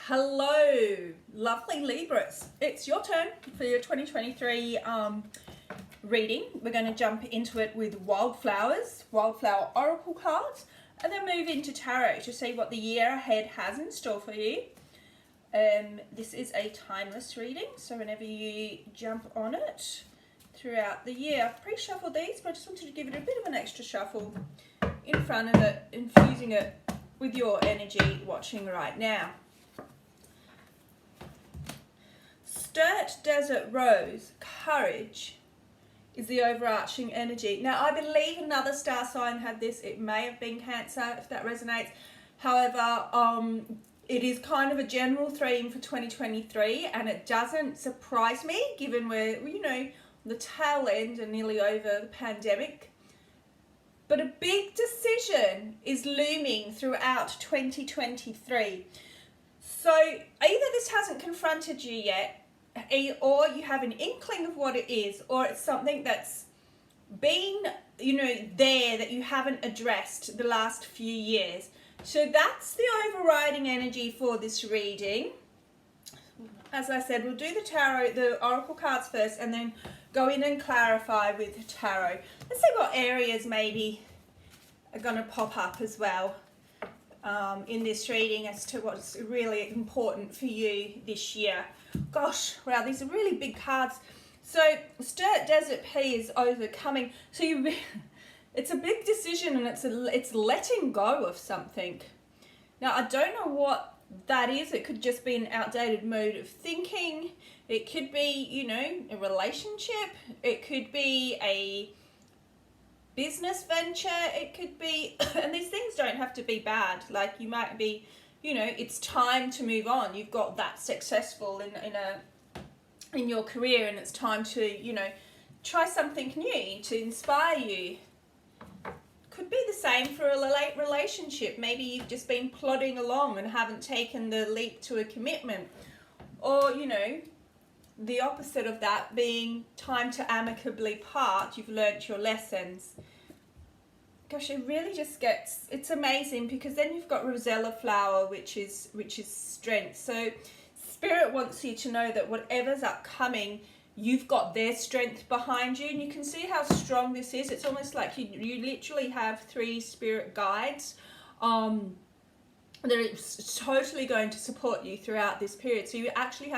Hello, lovely Libras. It's your turn for your 2023 reading. We're going to jump into it with Wildflower Oracle cards, and then move into Tarot to see what the year ahead has in store for you. This is a timeless reading, so whenever you jump on it throughout the year. I've pre-shuffled these, but I just wanted to give it a bit of an extra shuffle in front of it, infusing it with your energy watching right now. Sturt Desert Rose, Courage, is the overarching energy. Now, I believe another star sign had this. It may have been Cancer, if that resonates. However, it is kind of a general theme for 2023, and it doesn't surprise me, given we're, the tail end and nearly over the pandemic. But a big decision is looming throughout 2023. So either this hasn't confronted you yet, or you have an inkling of what it is, or it's something that's been, there that you haven't addressed the last few years. So that's the overriding energy for this reading. As I said, we'll do the oracle cards first, and then go in and clarify with tarot. Let's see what areas maybe are going to pop up as well in this reading as to what's really important for you this year. Gosh, wow, these are really big cards. So Sturt Desert P is overcoming. So it's a big decision, and it's letting go of something. Now, I don't know what that is. It could just be an outdated mode of thinking. It could be, a relationship. It could be a business venture. It could be, and these things don't have to be bad. Like, you might be, it's time to move on. You've got that successful in your career, and it's time to, try something new to inspire you. Could be the same for a late relationship. Maybe you've just been plodding along and haven't taken the leap to a commitment. Or, the opposite of that being time to amicably part. You've learnt your lessons. Gosh, it really just gets, it's amazing, because then you've got Rosella Flower, which is strength. So Spirit wants you to know that whatever's upcoming, you've got their strength behind you, and you can see how strong this is. It's almost like you literally have 3 spirit guides that are totally going to support you throughout this period. So you actually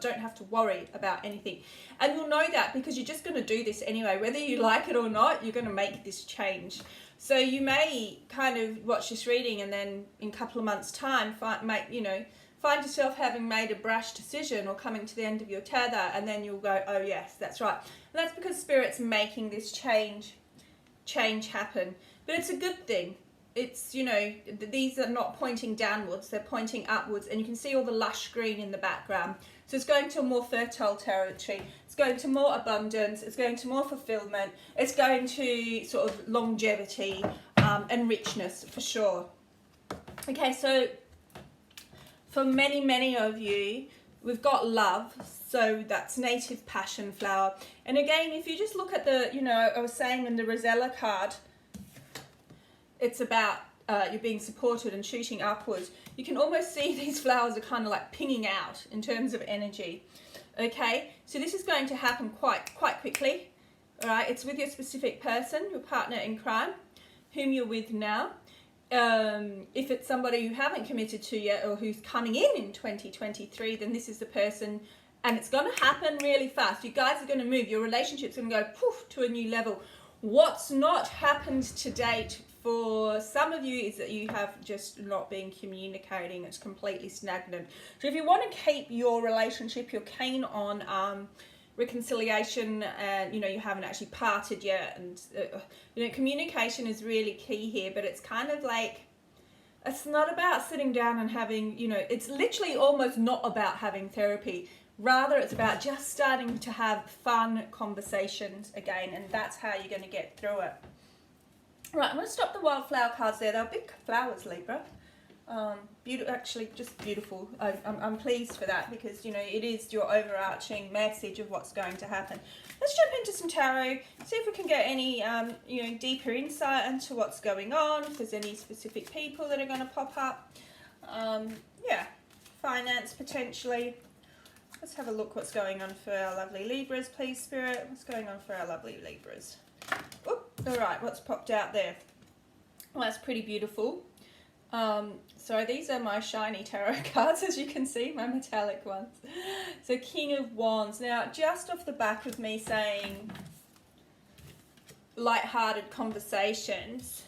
don't have to worry about anything, and you'll know that because you're just going to do this anyway, whether you like it or not. You're going to make this change. So you may kind of watch this reading, and then in a couple of months' time find yourself having made a brash decision or coming to the end of your tether, and then you'll go, oh yes, that's right. And that's because Spirit's making this change happen. But it's a good thing. It's, these are not pointing downwards, they're pointing upwards, and you can see all the lush green in the background. So it's going to a more fertile territory, it's going to more abundance, it's going to more fulfillment, it's going to sort of longevity and richness for sure. Okay, so for many of you, we've got love, so that's native passion flower. And again, if you just look at the, I was saying in the Rosella card, it's about you're being supported and shooting upwards. You can almost see these flowers are kind of like pinging out in terms of energy. Okay, so this is going to happen quite quickly. All right, it's with your specific person, your partner in crime, whom you're with now. If it's somebody you haven't committed to yet, or who's coming in 2023, then this is the person, and it's going to happen really fast. You guys are going to move. Your relationship's going to go poof to a new level. What's not happened to date for some of you is that you have just not been communicating. It's completely stagnant. So if you want to keep your relationship, you're keen on reconciliation, and you haven't actually parted yet, and communication is really key here. But it's kind of like, it's not about sitting down and having, it's literally almost not about having therapy. Rather, it's about just starting to have fun conversations again, and that's how you're going to get through it. Right, I'm going to stop the wildflower cards there. They're big flowers, Libra. Beautiful, actually, just beautiful. I'm pleased for that, because it is your overarching message of what's going to happen. Let's jump into some tarot, see if we can get any deeper insight into what's going on, if there's any specific people that are going to pop up. Yeah, finance potentially. Let's have a look what's going on for our lovely Libras, please, Spirit. What's going on for our lovely Libras? Oop, all right, what's popped out there? Well, that's pretty beautiful. So these are my shiny tarot cards, as you can see, my metallic ones. So King of Wands. Now, just off the back of me saying light-hearted conversations,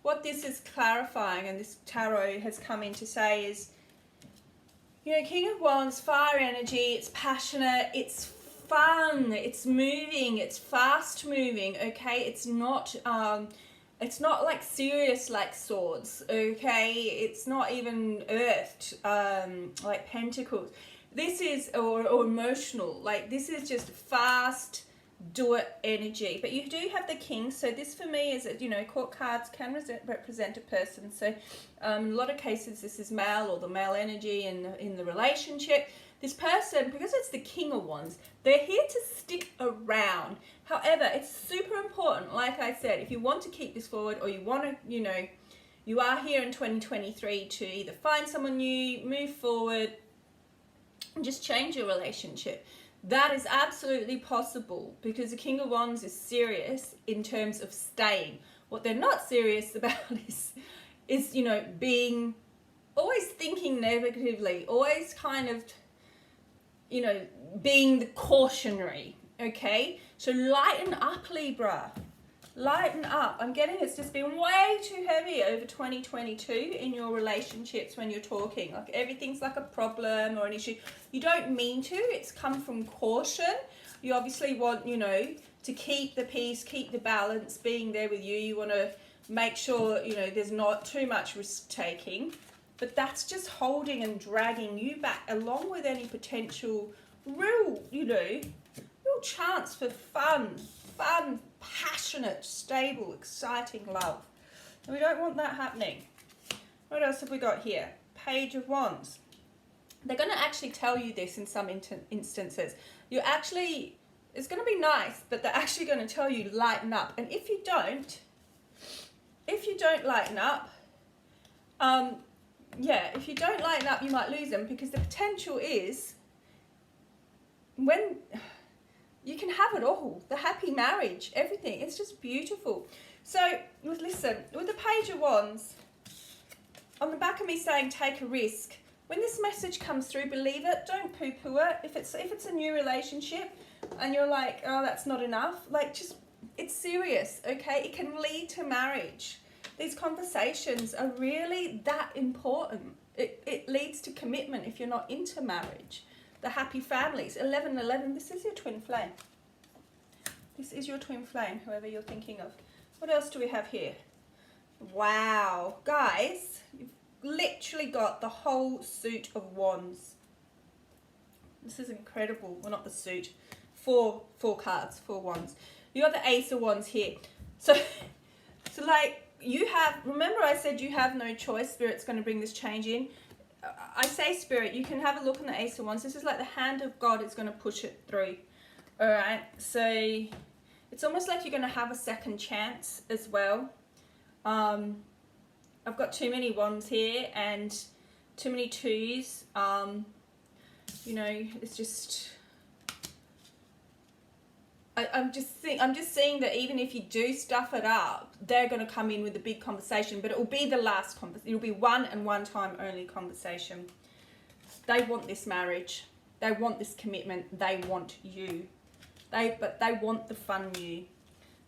what this is clarifying, and this tarot has come in to say, is, you know, King of Wands, fire energy, it's passionate, it's fun, it's moving, it's fast moving, okay? It's not like serious like swords, okay? It's not even earthed, like pentacles. This is, or emotional, like this is just fast, do it energy. But you do have the king, so this for me is, you know, court cards can represent a person. So in a lot of cases this is male, or the male energy in the relationship. This person, because it's the King of Wands, they're here to stick around. However, it's super important, like I said, if you want to keep this forward, or you want to, you know, you are here in 2023 to either find someone new, move forward, and just change your relationship. That is absolutely possible, because the King of Wands is serious in terms of staying. What they're not serious about is, you know, being, always thinking negatively, always kind of, you know, being the cautionary, okay? So lighten up, Libra. Lighten up. I'm getting it's just been way too heavy over 2022 in your relationships when you're talking. Like everything's like a problem or an issue. You don't mean to. It's come from caution. You obviously want, you know, to keep the peace, keep the balance, being there with you. You want to make sure, you know, there's not too much risk taking. But that's just holding and dragging you back, along with any potential real, you know, real chance for fun, passionate, stable, exciting love. And we don't want that happening. What else have we got here? Page of Wands. They're going to actually tell you this in some instances. You actually, it's going to be nice, but they're actually going to tell you lighten up. And if you don't lighten up, if you don't lighten up, you might lose them, because the potential is when you can have it all, the happy marriage, everything. It's just beautiful. So listen, with the Page of Wands, on the back of me saying take a risk, when this message comes through, believe it, don't poo-poo it. If it's a new relationship and you're like, oh, that's not enough, like, just, it's serious, okay? It can lead to marriage. These conversations are really that important. It leads to commitment if you're not into marriage. The happy families. 1111, this is your twin flame. This is your twin flame, whoever you're thinking of. What else do we have here? Wow. Guys, you've literally got the whole suit of wands. This is incredible. Well, not the suit. Four cards, 4 wands. You got the Ace of Wands here. So like, you have, remember I said you have no choice. Spirit's going to bring this change in. I say, Spirit, you can have a look on the Ace of Wands. This is like the hand of God is going to push it through. All right. So it's almost like you're going to have a second chance as well. I've got too many wands here and too many twos. You know, it's just, I'm just seeing that even if you do stuff it up, they're going to come in with a big conversation, but it will be the last conversation. It'll be one and one time only conversation. They want this marriage. They want this commitment. They want you. But they want the fun you.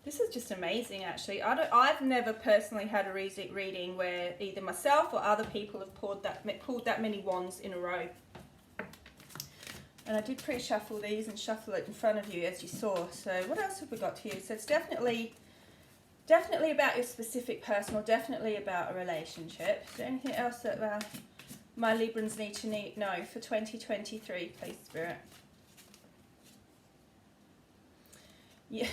This is just amazing, actually. I've never personally had a reading where either myself or other people have pulled that many wands in a row. And I did pre-shuffle these and shuffle it in front of you, as you saw. So what else have we got here? So it's definitely about your specific person, or definitely about a relationship. Is there anything else that my Librans need to know for 2023, please, Spirit? Yeah.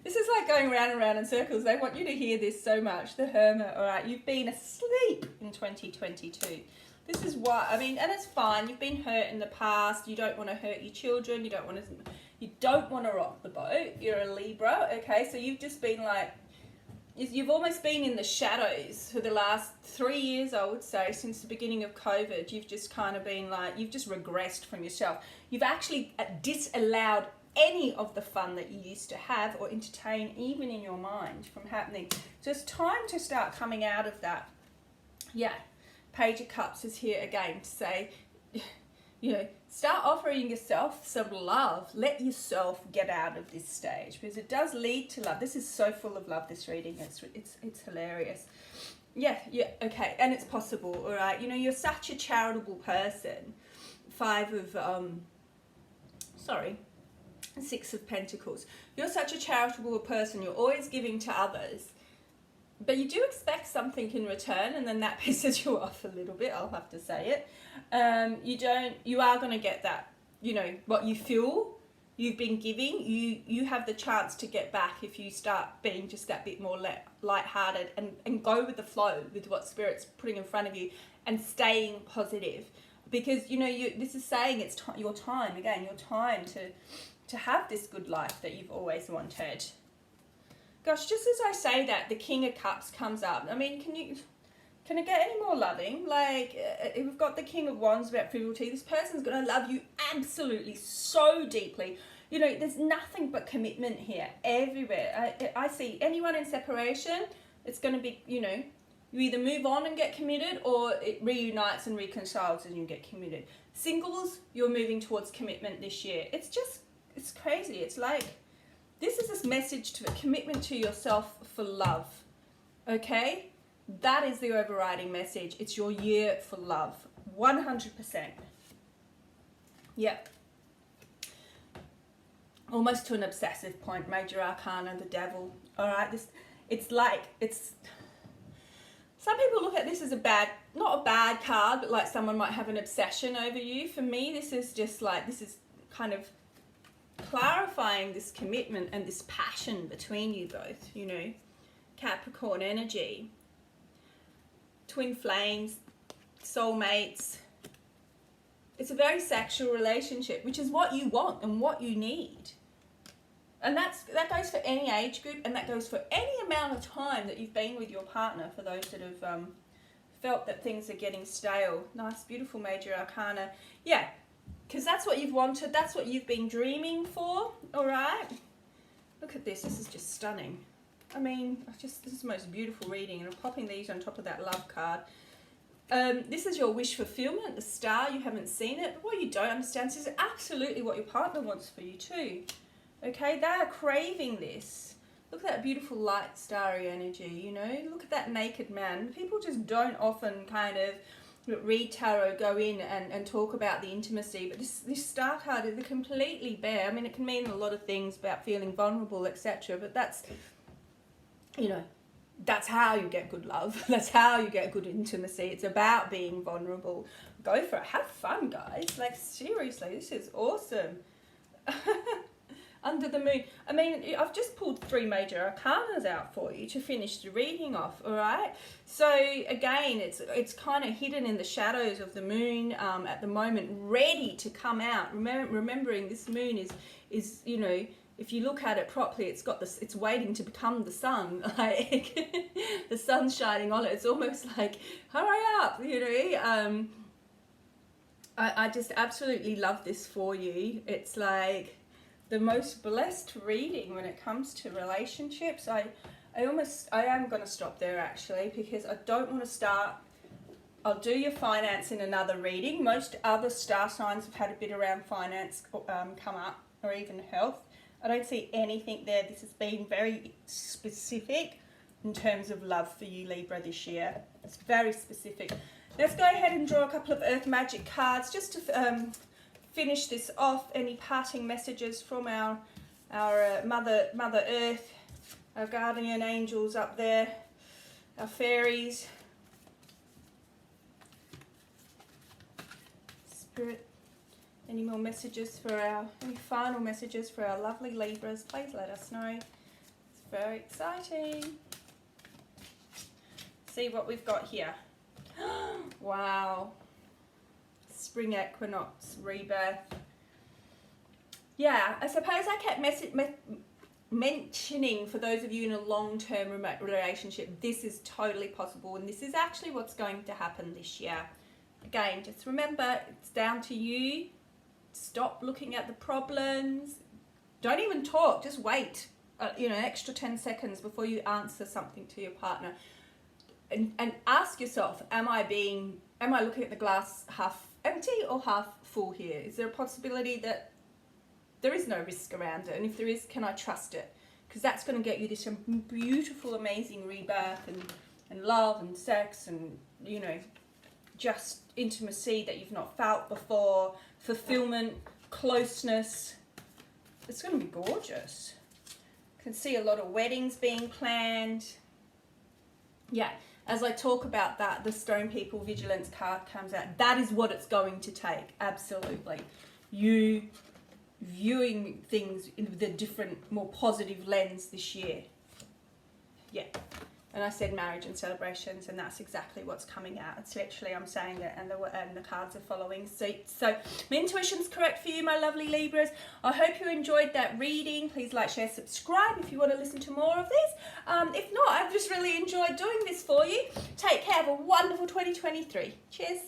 This is like going round and round in circles. They want you to hear this so much. The Hermit, all right. You've been asleep in 2022. This is why, I mean, and it's fine. You've been hurt in the past. You don't want to hurt your children. You don't want to rock the boat. You're a Libra, okay? So you've just been like, is you've almost been in the shadows for the last 3 years, I would say, since the beginning of COVID. You've just kind of been like, you've just regressed from yourself. You've actually disallowed any of the fun that you used to have or entertain, even in your mind, from happening. So it's time to start coming out of that. Yeah, Page of Cups is here again to say, you know, start offering yourself some love. Let yourself get out of this stage, because it does lead to love. This is so full of love, this reading. It's hilarious. Yeah, okay, and it's possible, all right? You know, you're such a charitable person. Six of Pentacles. You're such a charitable person. You're always giving to others. But you do expect something in return, and then that pisses you off a little bit, I'll have to say it. You are going to get that, you know, what you feel you've been giving, you have the chance to get back if you start being just that bit more lighthearted and go with the flow with what Spirit's putting in front of you and staying positive. Because, you know, this is saying it's your time, again, your time to have this good life that you've always wanted. Gosh, just as I say that, the King of Cups comes up. I mean, can it get any more loving? Like, we've got the King of Wands about frivolity. This person's going to love you absolutely so deeply. You know, there's nothing but commitment here, everywhere. I see anyone in separation, it's going to be, you know, you either move on and get committed, or it reunites and reconciles and you get committed. Singles, you're moving towards commitment this year. It's crazy. It's like, this is this message to a commitment to yourself for love, okay? That is the overriding message. It's your year for love, 100%. Yep. Almost to an obsessive point, Major Arcana, the Devil. All right, some people look at this as not a bad card, but like someone might have an obsession over you. For me, this is kind of clarifying this commitment and this passion between you both, you know. Capricorn energy. Twin flames, soulmates. It's a very sexual relationship, which is what you want and what you need. And that goes for any age group, and that goes for any amount of time that you've been with your partner, for those that have felt that things are getting stale. Nice, beautiful Major Arcana. Yeah, because that's what you've wanted. That's what you've been dreaming for, all right? Look at this. This is just stunning. I mean, this is the most beautiful reading, and I'm popping these on top of that love card. This is your wish fulfillment, the star. You haven't seen it, but what you don't understand, this is absolutely what your partner wants for you too. Okay, they are craving this. Look at that beautiful light starry energy, you know. Look at that naked man. People just don't often kind of read tarot, go in and talk about the intimacy, but this star card is completely bare. I mean, it can mean a lot of things about feeling vulnerable, etc., but that's, you know, that's how you get good love. That's how you get good intimacy. It's about being vulnerable. Go for it. Have fun, guys. Like, seriously, this is awesome. Under the moon. I mean, I've just pulled 3 major arcanas out for you to finish the reading off, all right? So, again, it's kind of hidden in the shadows of the moon at the moment, ready to come out. Remembering this moon is, you know, if you look at it properly, it's waiting to become the sun. Like, the sun's shining on it. It's almost like, hurry up, you know. I just absolutely love this for you. It's like the most blessed reading when it comes to relationships. I am going to stop there, actually, because I don't want to start. I'll do your finance in another reading. Most other star signs have had a bit around finance come up, or even health. I don't see anything there. This has been very specific in terms of love for you, Libra, this year. It's very specific. Let's go ahead and draw a couple of Earth Magic cards just to finish this off. Any parting messages from our Mother Earth, our guardian angels up there, our fairies, Spirit. Any more messages any final messages for our lovely Libras? Please let us know. It's very exciting. See what we've got here. Wow. Spring equinox, rebirth. Yeah, I suppose I kept mentioning, for those of you in a long-term relationship, this is totally possible, and this is actually what's going to happen this year. Again, just remember, it's down to you. Stop looking at the problems. Don't even talk, just wait, an extra 10 seconds before you answer something to your partner. And ask yourself, am I looking at the glass half empty or half full here? Is there a possibility that there is no risk around it? And if there is, can I trust it? Because that's going to get you this beautiful, amazing rebirth and love and sex and, just intimacy that you've not felt before, fulfillment, closeness. It's going to be gorgeous. You can see a lot of weddings being planned. Yeah, as I talk about that, the Stone People Vigilance card comes out. That is what it's going to take, absolutely. You viewing things in the different, more positive lens this year. Yeah. And I said marriage and celebrations, and that's exactly what's coming out. It's literally, I'm saying it, and the cards are following suit. So my intuition's correct for you, my lovely Libras. I hope you enjoyed that reading. Please like, share, subscribe if you want to listen to more of these. If not, I've just really enjoyed doing this for you. Take care. Have a wonderful 2023. Cheers.